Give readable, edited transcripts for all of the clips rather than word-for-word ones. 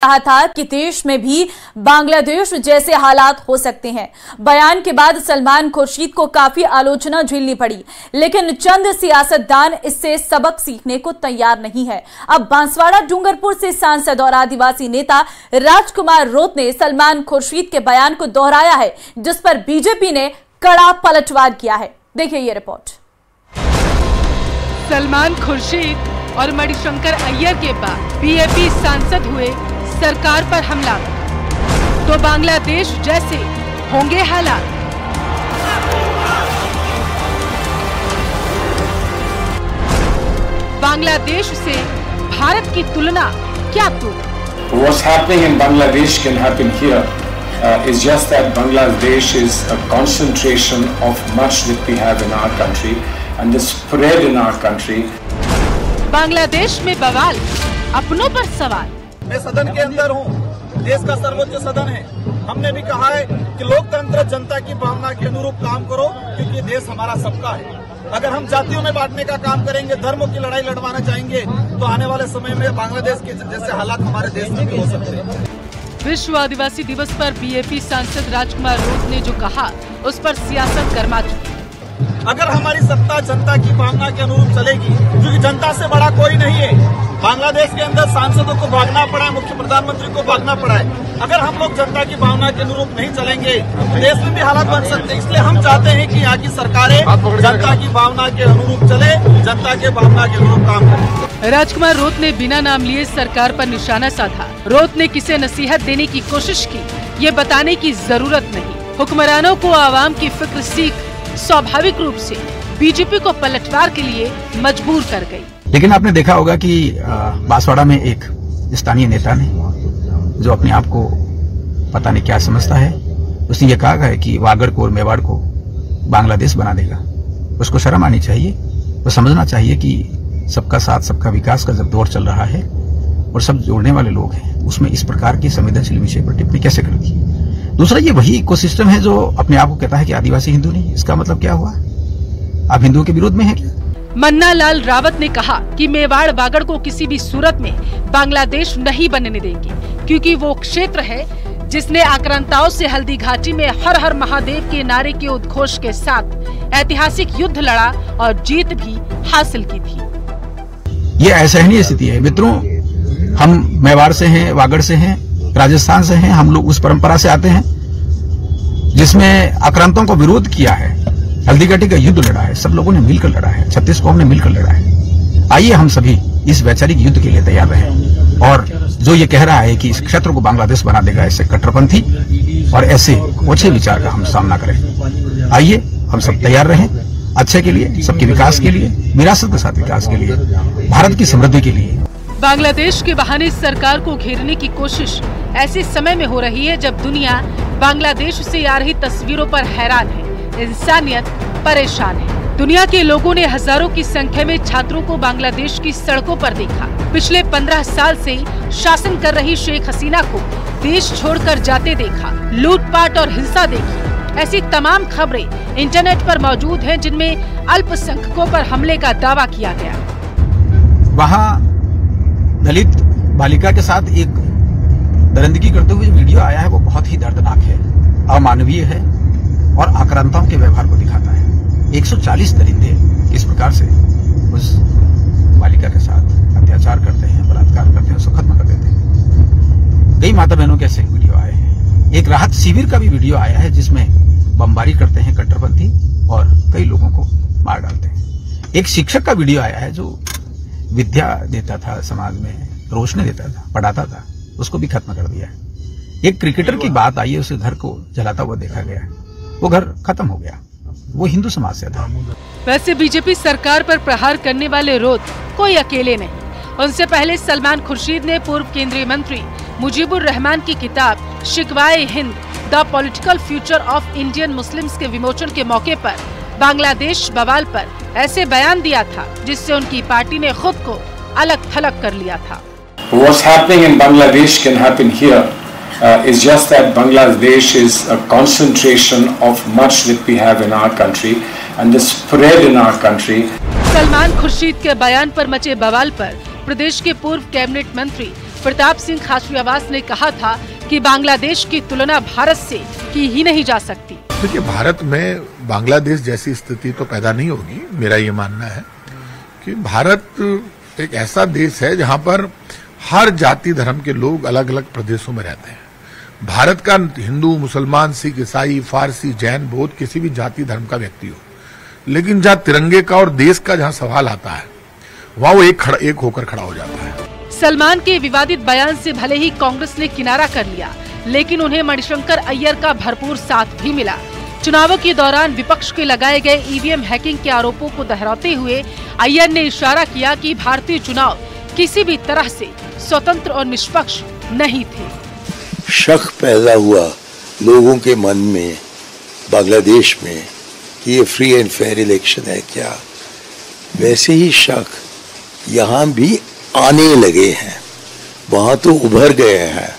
कहा था कि देश में भी बांग्लादेश जैसे हालात हो सकते हैं। बयान के बाद सलमान खुर्शीद को काफी आलोचना झेलनी पड़ी, लेकिन चंद सियासतदान इससे सबक सीखने को तैयार नहीं है। अब बांसवाड़ा डूंगरपुर से सांसद और आदिवासी नेता राजकुमार रोत ने सलमान खुर्शीद के बयान को दोहराया है, जिस पर बीजेपी ने कड़ा पलटवार किया है। देखिए ये रिपोर्ट। सलमान खुर्शीद और मणिशंकर अय्यर के बाद बीजेपी सांसद हुए, सरकार पर हमला तो बांग्लादेश जैसे होंगे हालात। बांग्लादेश से भारत की तुलना क्या तो? What's happening in Bangladesh can happen here. It's just that Bangladesh is a concentration of much that we have in our country and the spread in our country. Bangladesh में बवाल, अपनों पर सवाल। मैं सदन के अंदर हूँ, देश का सर्वोच्च सदन है। हमने भी कहा है कि लोकतंत्र जनता की भावना के अनुरूप काम करो, क्योंकि देश हमारा सबका है। अगर हम जातियों में बांटने का काम करेंगे, धर्मों की लड़ाई लड़वाना चाहेंगे, तो आने वाले समय में बांग्लादेश के जैसे हालात हमारे देश में भी हो सकते हैं। विश्व आदिवासी दिवस पर बीजेपी सांसद राजकुमार रोत ने जो कहा, उस पर सियासत गर्मा चुकी। अगर हमारी सत्ता जनता की भावना के अनुरूप चलेगी, क्योंकि जनता से बड़ा कोई नहीं है। बांग्लादेश के अंदर सांसदों को भागना पड़ा है, मुख्य प्रधानमंत्री को भागना पड़ा है। अगर हम लोग जनता की भावना के अनुरूप नहीं चलेंगे, तो देश में भी हालात बन सकते हैं। इसलिए हम चाहते हैं कि यहाँ की सरकारें जनता की भावना के अनुरूप चले, जनता के भावना के अनुरूप काम करें। राजकुमार रोत ने बिना नाम लिए सरकार पर निशाना साधा। रोत ने किसे नसीहत देने की कोशिश की, ये बताने की जरूरत नहीं। हुक्मरानों को आवाम की फिक्र सीख स्वाभाविक रूप से बीजेपी को पलटवार के लिए मजबूर कर गई। लेकिन आपने देखा होगा कि बांसवाड़ा में एक स्थानीय नेता ने, जो अपने आप को पता नहीं क्या समझता है, उसने ये कहा है कि वागड़ को और मेवाड़ को बांग्लादेश बना देगा। उसको शर्म आनी चाहिए। वो समझना चाहिए कि सबका साथ सबका विकास का जब दौर चल रहा है और सब जोड़ने वाले लोग हैं, उसमें इस प्रकार की संवेदनशील विषय पर टिप्पणी कैसे कर दी। दूसरा, ये वही इकोसिस्टम है जो अपने आप को कहता है कि आदिवासी हिंदू नहीं। इसका मतलब क्या हुआ? आप हिंदुओं के विरोध में हैं क्या? मन्ना लाल रावत ने कहा कि मेवाड़ वागड़ को किसी भी सूरत में बांग्लादेश नहीं बनने देंगे, क्योंकि वो क्षेत्र है जिसने आक्रांताओं से हल्दी घाटी में हर हर महादेव के नारे के उद्घोष के साथ ऐतिहासिक युद्ध लड़ा और जीत भी हासिल की थी। ये असहनीय स्थिति है मित्रों। हम मेवाड़ से हैं, वागड़ से हैं, राजस्थान से हैं। हम लोग उस परंपरा से आते हैं जिसमें आक्रांतों को विरोध किया है, हल्दी घाटी का युद्ध लड़ा है, सब लोगों ने मिलकर लड़ा है, 36 कौम ने मिलकर लड़ा है। आइए हम सभी इस वैचारिक युद्ध के लिए तैयार रहें। और जो ये कह रहा है कि इस क्षेत्र को बांग्लादेश बना देगा, ऐसे कट्टरपंथी और ऐसे ओछे विचार का हम सामना करें। आइए हम सब तैयार रहें, अच्छे के लिए, सबके विकास के लिए, विरासत के साथ विकास के लिए, भारत की समृद्धि के लिए। बांग्लादेश के बहाने सरकार को घेरने की कोशिश ऐसे समय में हो रही है जब दुनिया बांग्लादेश से आ रही तस्वीरों पर हैरान है। इंसानियत परेशान है। दुनिया के लोगों ने हजारों की संख्या में छात्रों को बांग्लादेश की सड़कों पर देखा। पिछले 15 साल से शासन कर रही शेख हसीना को देश छोड़कर जाते देखा, लूटपाट और हिंसा देखी। ऐसी तमाम खबरें इंटरनेट पर मौजूद हैं, जिनमें अल्पसंख्यकों पर हमले का दावा किया गया। वहाँ दलित बालिका के साथ एक दरिंदगी करते हुए वीडियो आया है, वो बहुत ही दर्दनाक है, अमानवीय है और आक्रांताओं के व्यवहार को दिखाता है। 140 दरिंदे किस प्रकार से उस बालिका के साथ अत्याचार करते हैं, बलात्कार करते हैं, उसको खत्म कर देते हैं। कई माता बहनों के ऐसे वीडियो आए हैं। एक राहत शिविर का भी वीडियो आया है, जिसमें बमबारी करते हैं कट्टरपंथी और कई लोगों को मार डालते हैं। एक शिक्षक का वीडियो आया है जो विद्या देता था, समाज में रोशनी देता था, पढ़ाता था, उसको भी खत्म कर दिया है। एक क्रिकेटर की बात आई है, उसे घर को जलाता हुआ देखा गया है, वो घर खत्म हो गया। वो हिंदू समाज से था। वैसे बीजेपी सरकार पर प्रहार करने वाले रोत कोई अकेले नहीं। उनसे पहले सलमान खुर्शीद ने पूर्व केंद्रीय मंत्री मुजीबुर रहमान की किताब Shikwae Hind the political future of Indian Muslims के विमोचन के मौके पर बांग्लादेश बवाल पर ऐसे बयान दिया था, जिससे उनकी पार्टी ने खुद को अलग थलग कर लिया था। What's happening in Bangladesh can happen here. It's just that Bangladesh is a concentration of much that we have in our country and the spread in our country. Salman Khurshid के बयान पर मचे बवाल पर प्रदेश के पूर्व कैबिनेट मंत्री प्रताप सिंह खाचरियावास ने कहा था कि बांग्लादेश की तुलना भारत से की ही नहीं जा सकती। देखिए, भारत में बांग्लादेश जैसी स्थिति तो पैदा नहीं होगी। मेरा ये मानना है कि भारत एक ऐसा देश है जहां पर हर जाति धर्म के लोग अलग अलग प्रदेशों में रहते हैं। भारत का हिंदू, मुसलमान, सिख, ईसाई, फारसी, जैन, बौद्ध, किसी भी जाति धर्म का व्यक्ति हो, लेकिन जहां तिरंगे का और देश का जहां सवाल आता है वहां वो एक होकर खड़ा हो जाता है। सलमान के विवादित बयान से भले ही कांग्रेस ने किनारा कर लिया, लेकिन उन्हें मणिशंकर अय्यर का भरपूर साथ भी मिला। चुनावों के दौरान विपक्ष के लगाए गए ईवीएम हैकिंग के आरोपों को दोहराते हुए अय्यर ने इशारा किया कि भारतीय चुनाव किसी भी तरह से स्वतंत्र और निष्पक्ष नहीं थे। शक पैदा हुआ लोगों के मन में बांग्लादेश में कि ये फ्री एंड फेयर इलेक्शन है क्या, वैसे ही शक यहाँ भी आने लगे हैं। वहाँ तो उभर गए हैं,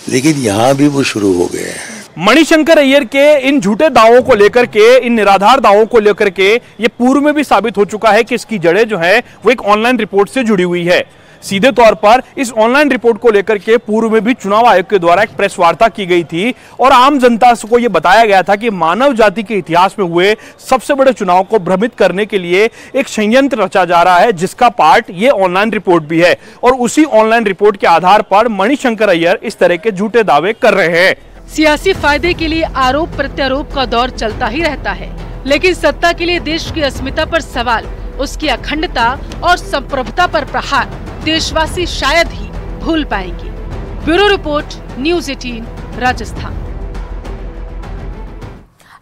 लेकिन यहाँ भी वो शुरू हो गए हैं। मणिशंकर अय्यर के इन झूठे दावों को लेकर के, इन निराधार दावों को लेकर के ये पूर्व में भी साबित हो चुका है कि इसकी जड़ें जो है वो एक ऑनलाइन रिपोर्ट से जुड़ी हुई है। सीधे तौर पर इस ऑनलाइन रिपोर्ट को लेकर के पूर्व में भी चुनाव आयोग के द्वारा एक प्रेस वार्ता की गई थी और आम जनता को यह बताया गया था कि मानव जाति के इतिहास में हुए सबसे बड़े चुनाव को भ्रमित करने के लिए एक षड्यंत्र रचा जा रहा है, जिसका पार्ट ये ऑनलाइन रिपोर्ट भी है। और उसी ऑनलाइन रिपोर्ट के आधार पर मणिशंकर अय्यर इस तरह के झूठे दावे कर रहे हैं। सियासी फायदे के लिए आरोप प्रत्यारोप का दौर चलता ही रहता है, लेकिन सत्ता के लिए देश की अस्मिता पर सवाल, उसकी अखंडता और संप्रभुता पर प्रहार देशवासी शायद ही भूल पाएंगे। Bureau report, news 18 Rajasthan.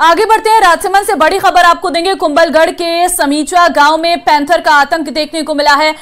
आगे बढ़ते हैं, राजसमंद से बड़ी खबर आपको देंगे। कुंभलगढ़ के समीचा गांव में पैंथर का आतंक देखने को मिला है।